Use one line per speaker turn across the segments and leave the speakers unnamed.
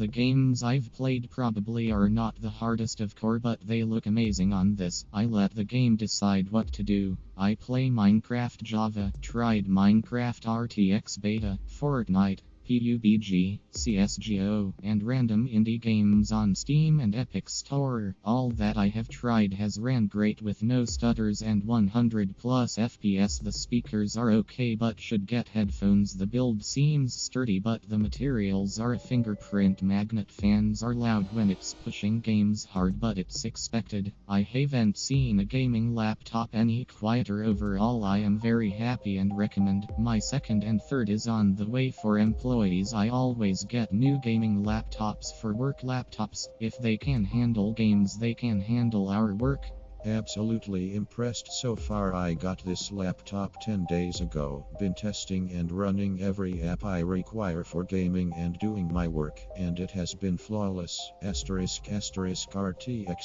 The games I've played probably are not the hardest of core, but they look amazing on this. I let the game decide what to do. I play Minecraft Java, tried Minecraft RTX Beta, Fortnite, PUBG, CSGO, and random indie games on Steam and Epic Store. All that I have tried has ran great with no stutters and 100 plus FPS. The speakers are okay but should get headphones. The build seems sturdy but the materials are a fingerprint magnet. Fans are loud when it's pushing games hard, but it's expected. I haven't seen a gaming laptop any quieter. Overall, I am very happy and recommend. My second and third is on the way for employees. I always get new gaming laptops for work. Laptops, if they can handle games, they can handle our work.
Absolutely impressed so far. I got this laptop 10 days ago. Been testing and running every app I require for gaming and doing my work, and it has been flawless. ****RTX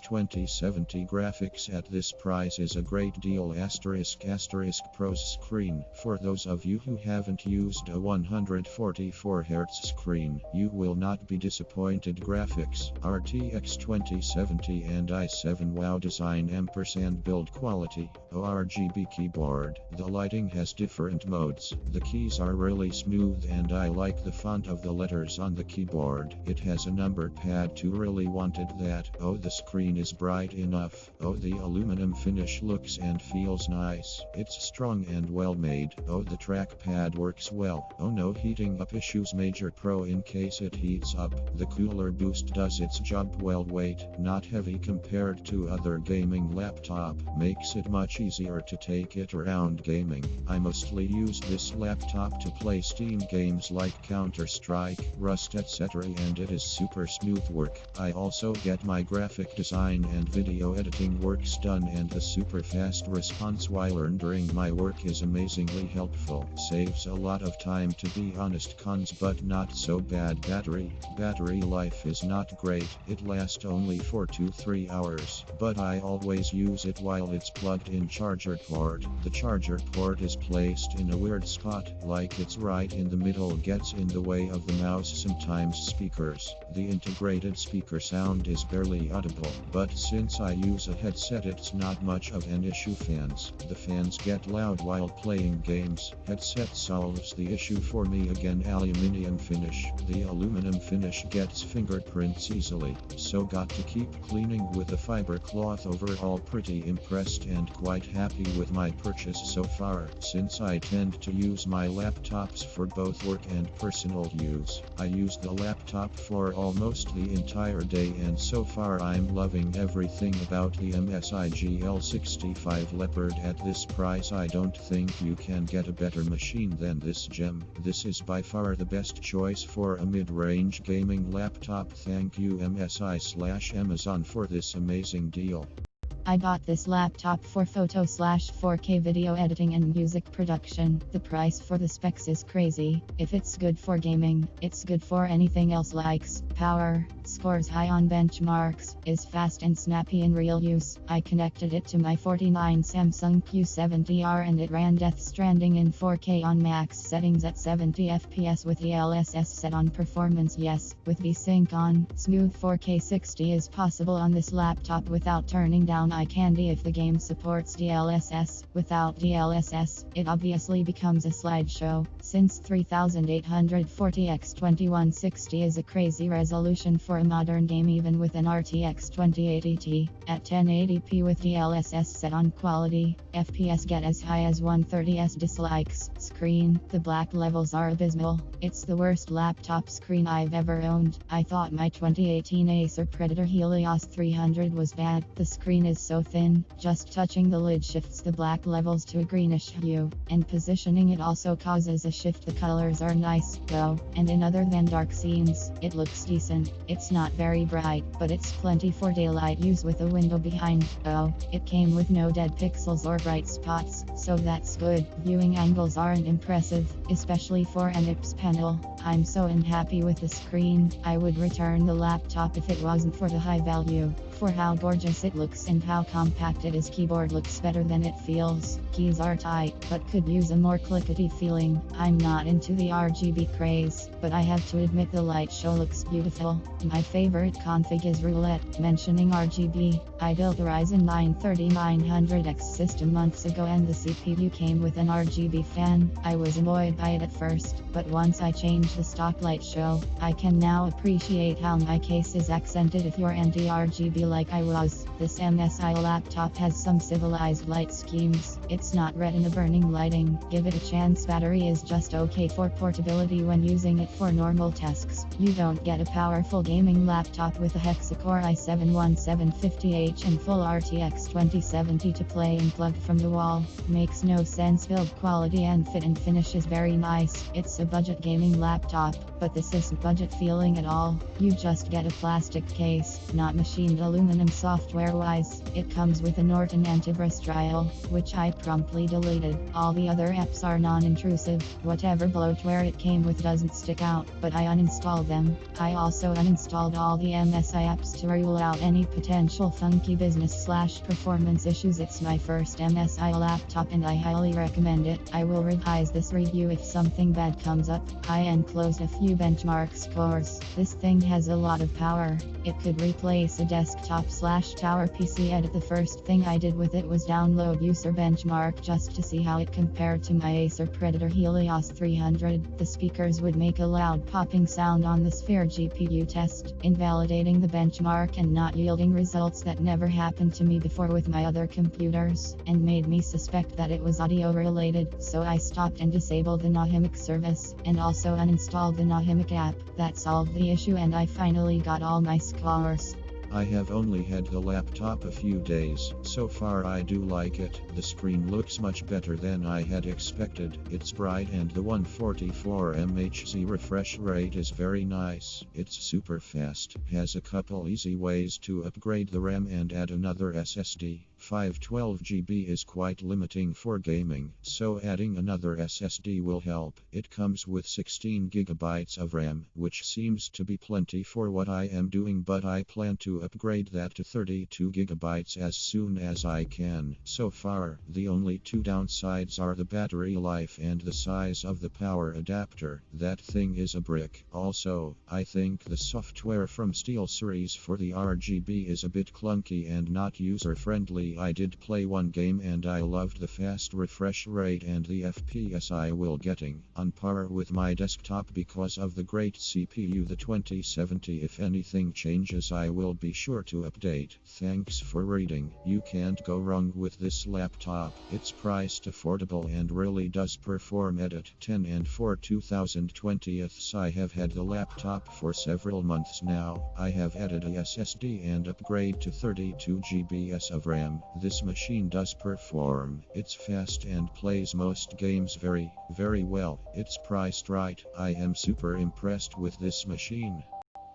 2070 graphics at this price is a great deal. **** Pros screen. For those of you who haven't used a 144Hz screen, you will not be disappointed. Graphics, RTX 2070 and i7 wow design, build quality, Srgb keyboard. The lighting has different modes. The keys are really smooth and I like the font of the letters on the keyboard. It has a number pad too, really wanted that. Oh, the screen is bright enough. Oh, the aluminum finish looks and feels nice. It's strong and well made. Oh, the trackpad works well. Oh, no heating up issues. Major pro in case it heats up. The cooler boost does its job well. Weight, not heavy compared to other gaming laptop, makes it much easier to take it around gaming. I mostly use this laptop to play Steam games like Counter-Strike, Rust, etc., and it is super smooth work. I also get my graphic design and video editing works done, and the super fast response while rendering my work is amazingly helpful. Saves a lot of time, to be honest. Cons, but not so bad. Battery life is not great. It lasts only for 2-3 hours, but I always use it while it's plugged in. Charger port. The charger port is placed in a weird spot, like it's right in the middle, gets in the way of the mouse. Sometimes speakers. The integrated speaker sound is barely audible, but since I use a headset it's not much of an issue. Fans. The fans get loud while playing games. Headset solves the issue for me again. Aluminum finish. The aluminum finish gets fingerprints easily, so got to keep cleaning with a fiber cloth. Overall, pretty impressed and quite happy with my purchase so far. Since I tend to use my laptops for both work and personal use, I used the laptop for almost the entire day, and so far I'm loving everything about the MSI GL65 Leopard. At this price, I don't think you can get a better machine than this gem. This is by far the best choice for a mid-range gaming laptop. Thank you MSI/Amazon for this amazing deal.
I bought this laptop for photo/4K video editing and music production. The price for the specs is crazy. If it's good for gaming, it's good for anything else. Likes, power, scores high on benchmarks, is fast and snappy in real use. I connected it to my 49 Samsung Q70R and it ran Death Stranding in 4K on max settings at 70 FPS with DLSS set on performance. Yes, with VSync on, smooth 4K 60 is possible on this laptop without turning down eye candy. If the game supports DLSS, without DLSS, it obviously becomes a slideshow. Since 3840x2160 is a crazy resolution for a modern game, even with an RTX 2080 Ti, at 1080p with DLSS set on quality, FPS get as high as 130s. Dislikes, screen. The black levels are abysmal. It's the worst laptop screen I've ever owned. I thought my 2018 Acer Predator Helios 300 was bad. The screen is so thin, just touching the lid shifts the black levels to a greenish hue, and positioning it also causes a shift. The colors are nice, though, and in other than dark scenes, it looks decent. It's not very bright, but it's plenty for daylight use with a window behind. Oh, it came with no dead pixels or bright spots, so that's good. Viewing angles aren't impressive, especially for an IPS panel. I'm so unhappy with the screen. I would return the laptop if it wasn't for the high value, for how gorgeous it looks and how compact it is. Keyboard looks better than it feels. Keys are tight, but could use a more clickety feeling. I'm not into the RGB craze, but I have to admit the light show looks beautiful. My favorite config is roulette. Mentioning RGB, I built a Ryzen 9 3900X system months ago and the CPU came with an RGB fan. I was annoyed by it at first, but once I changed the stock light show, I can now appreciate how my case is accented if you're anti-RGB like I was. This MSI laptop has some civilized light schemes. It's not retina burning lighting. Give it a chance. Battery is just okay for portability when using it for normal tasks. You don't get a powerful gaming laptop with a hexa-core i7-1750H and full RTX 2070 to play unplugged from the wall. Makes no sense. Build quality and fit and finish is very nice. It's a budget gaming laptop, but this isn't budget feeling at all. You just get a plastic case, not machined aluminum. Software wise, it comes with a Norton antivirus trial, which I promptly deleted. All the other apps are non-intrusive. Whatever bloatware it came with doesn't stick out, but I uninstalled them. I also uninstalled all the MSI apps to rule out any potential funky business/performance issues. It's my first MSI laptop and I highly recommend it. I will revise this review if something bad comes up. I enclosed a few benchmark scores. This thing has a lot of power. It could replace a desktop/tower PC. Edit. The first thing I did with it was download user benchmark just to see how it compared to my Acer Predator Helios 300. The speakers would make a loud popping sound on the Sphere GPU test, invalidating the benchmark and not yielding results that never happened to me before with my other computers, and made me suspect that it was audio related, so I stopped and disabled the Nahimic service, and also uninstalled the Nahimic app. That solved the issue and I finally got all my scores.
I have only had the laptop a few days. So far I do like it. The screen looks much better than I had expected. It's bright and the 144 MHz refresh rate is very nice. It's super fast. Has a couple easy ways to upgrade the RAM and add another SSD. 512GB is quite limiting for gaming, so adding another SSD will help. It comes with 16GB of RAM, which seems to be plenty for what I am doing, but I plan to upgrade that to 32GB as soon as I can. So far, the only two downsides are the battery life and the size of the power adapter. That thing is a brick. Also, I think the software from SteelSeries for the RGB is a bit clunky and not user-friendly. I did play one game and I loved the fast refresh rate and the FPS I will getting, on par with my desktop because of the great CPU, the 2070. If anything changes I will be sure to update. Thanks for reading. You can't go wrong with this laptop. It's priced affordable and really does perform. Edit. 10 and 4 2020. I have had the laptop for several months now. I have added a SSD and upgrade to 32GB of RAM. This machine does perform. It's fast and plays most games very, very well. It's priced right. I am super impressed with this machine.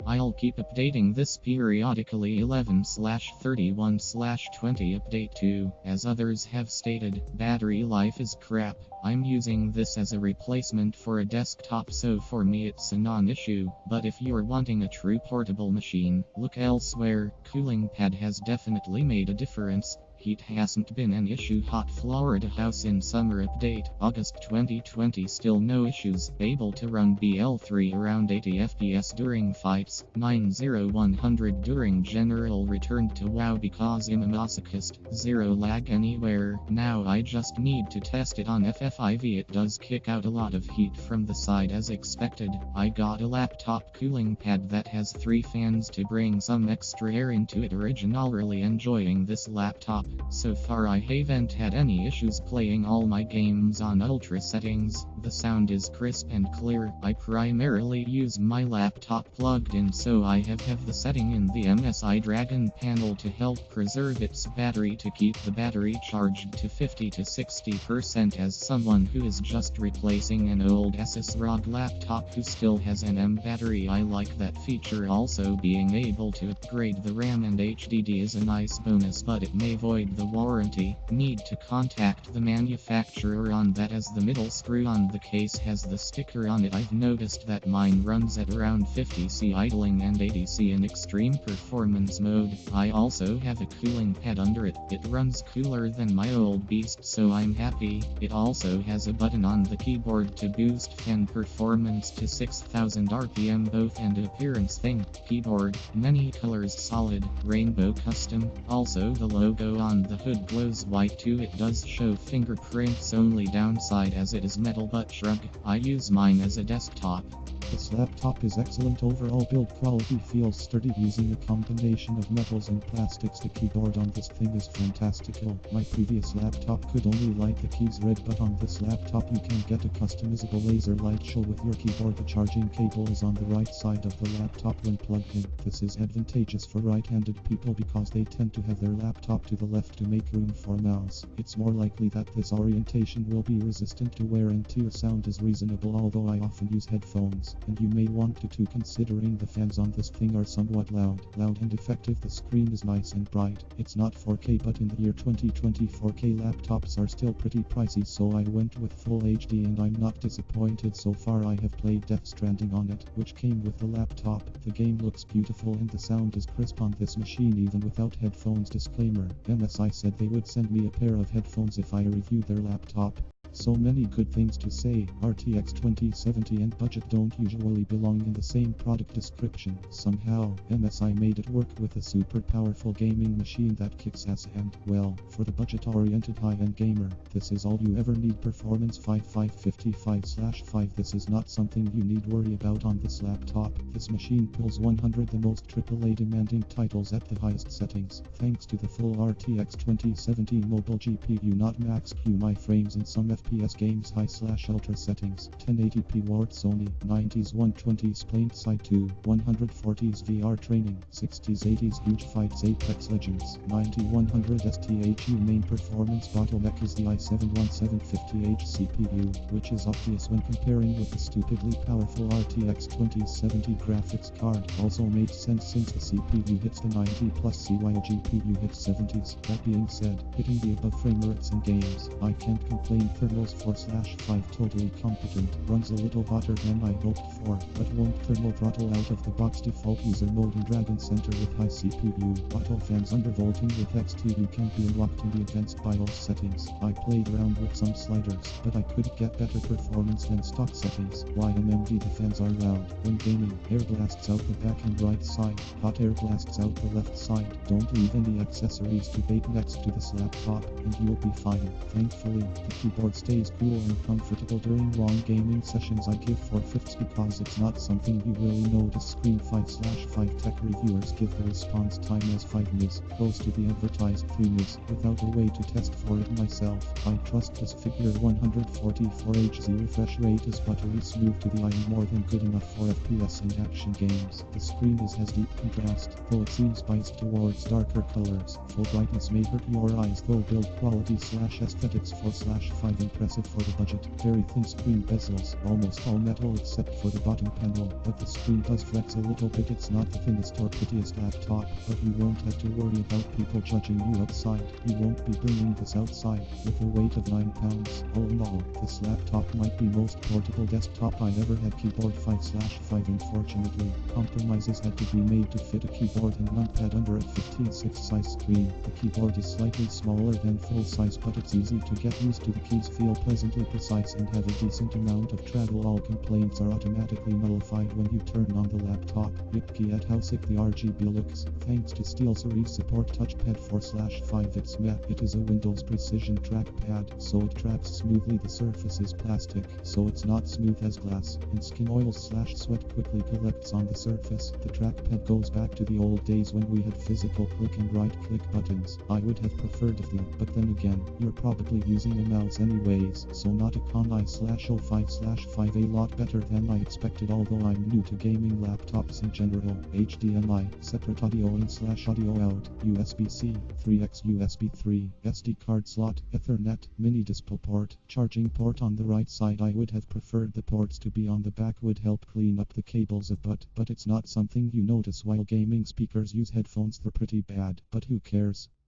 I'll keep updating this periodically. 11/31/20 update 2. As others have stated, battery life is crap. I'm using this as a replacement for a desktop, so for me it's a non-issue, but if you're wanting a true portable machine, look elsewhere. Cooling pad has definitely made a difference. Heat hasn't been an issue. Hot Florida house in summer update, August 2020. Still no issues. Able to run BL3 around 80 FPS during fights. 90100 during general. Returned to WoW because I'm a masochist. Zero lag anywhere. Now I just need to test it on FFIV. It does kick out a lot of heat from the side as expected. I got a laptop cooling pad that has 3 fans to bring some extra air into it. Really enjoying this laptop. So far I haven't had any issues playing all my games on ultra settings. The sound is crisp and clear. I primarily use my laptop plugged in, so I have the setting in the MSI Dragon panel to help preserve its battery to keep the battery charged to 50 to 60%. As someone who is just replacing an old Srgb laptop who still has an M battery, I like that feature. Also being able to upgrade the RAM and HDD is a nice bonus, but it may void void the warranty, need to contact the manufacturer on that, as the middle screw on the case has the sticker on it. I've noticed that mine runs at around 50C idling and 80C in extreme performance mode. I also have a cooling pad under it. It runs cooler than my old beast, so I'm happy. It also has a button on the keyboard to boost fan performance to 6000 RPM both, and appearance thing. Keyboard, many colors, solid, rainbow custom. Also the logo on the hood glows white too. It does show fingerprints, only downside as it is metal, but shrug. I use mine as a desktop.
This laptop is excellent overall build quality, feels sturdy using a combination of metals and plastics. The keyboard on this thing is fantastical. My previous laptop could only light the keys red, but on this laptop you can get a customizable laser light show with your keyboard. The charging cable is on the right side of the laptop when plugged in. This is advantageous for right-handed people because they tend to have their laptop to the left to make room for mouse. It's more likely that this orientation will be resistant to wear and tear. Sound is reasonable, although I often use headphones, and you may want to too, considering the fans on this thing are somewhat loud and effective. The screen is nice and bright. It's not 4K, but in the year 2020 4K laptops are still pretty pricey, so I went with Full HD and I'm not disappointed so far. I have played Death Stranding on it, which came with the laptop. The game looks beautiful and the sound is crisp on this machine even without headphones. Disclaimer: MSI said they would send me a pair of headphones if I reviewed their laptop. So many good things to say. RTX 2070 and budget don't usually belong in the same product description. Somehow, MSI made it work with a super powerful gaming machine that kicks ass, and, well, for the budget-oriented high-end gamer, this is all you ever need. Performance 5555/5. This is not something you need worry about on this laptop. This machine pulls 100 the most AAA demanding titles at the highest settings, thanks to the full RTX 2070 mobile GPU, not max Q. My frames in some FPS games high/ultra settings, 1080p Ward Sony, 90s 120s plain sight 2, 140s VR training, 60s 80s huge fights Apex Legends, 90-100 STHU. Main performance bottleneck is the i7-1750H CPU, which is obvious when comparing with the stupidly powerful RTX 2070 graphics card. Also made sense since the CPU hits the 90 plus C while GPU hits 70s. That being said, hitting the above frame rates in games, I can't complain. Thermals 4/5 totally competent, runs a little hotter than I hoped for, but won't thermal throttle out of the box. Default user mode in Dragon Center with high CPU. Auto fans undervolting with XTU can be unlocked in the advanced BIOS settings. I played around with some sliders, but I couldn't get better performance than stock settings. YMMV: the fans are loud. When gaming, air blasts out the back and right side, hot air blasts out the left side. Don't leave any accessories to bait next to this laptop, and you'll be fine. Thankfully, the keyboard stays cool and comfortable during long gaming sessions. I give 4/5 because it's not something you really notice. Screen 5/5 tech reviewers give the response time as 5 ms, close to the advertised 3 ms, without a way to test for it myself. I trust this figure. 144Hz refresh rate is buttery smooth to the eye and more than good enough for FPS and action games. The screen has deep contrast, though it seems biased towards darker colors. Full brightness may hurt your eyes, though build quality/aesthetics 4/5 impressive for the budget. Very thin screen bezels, almost all metal except for the bottom panel, but the screen does flex a little bit. It's not the thinnest or prettiest laptop, but you won't have to worry about people judging you outside. You won't be bringing this outside. With a weight of 9 pounds, all in all, this laptop might be most portable desktop I've ever had. Keyboard 5/5. Unfortunately, compromises had to be made to fit a keyboard and numpad under a 15:6 size screen. The keyboard is slightly smaller than full size, but it's easy to get used to. The keys feel pleasantly precise and have a decent amount of travel. All complaints are automatically nullified when you turn on the laptop. Yippee at how sick the RGB looks. Thanks to SteelSeries support touchpad 4/5 it's meh. It is a Windows precision trackpad, so it tracks smoothly. The surface is plastic, so it's not smooth as glass, and skin oil/sweat quickly collects on the surface. The trackpad goes back to the old days when we had physical click and right click buttons. I would have preferred if but then again, you're probably using a mouse anyways, so not a con. i/05/5 a lot better than I expected, although I'm new to gaming laptops in general. HDMI, separate audio in/audio out, USB-C, 3x USB 3, SD card slot, Ethernet, mini display port, charging port on the right side. I would have preferred the ports to be on the back, would help clean up the cables a bit, but it's not something you notice while gaming. Speakers use headphones, they're pretty bad, but who cares?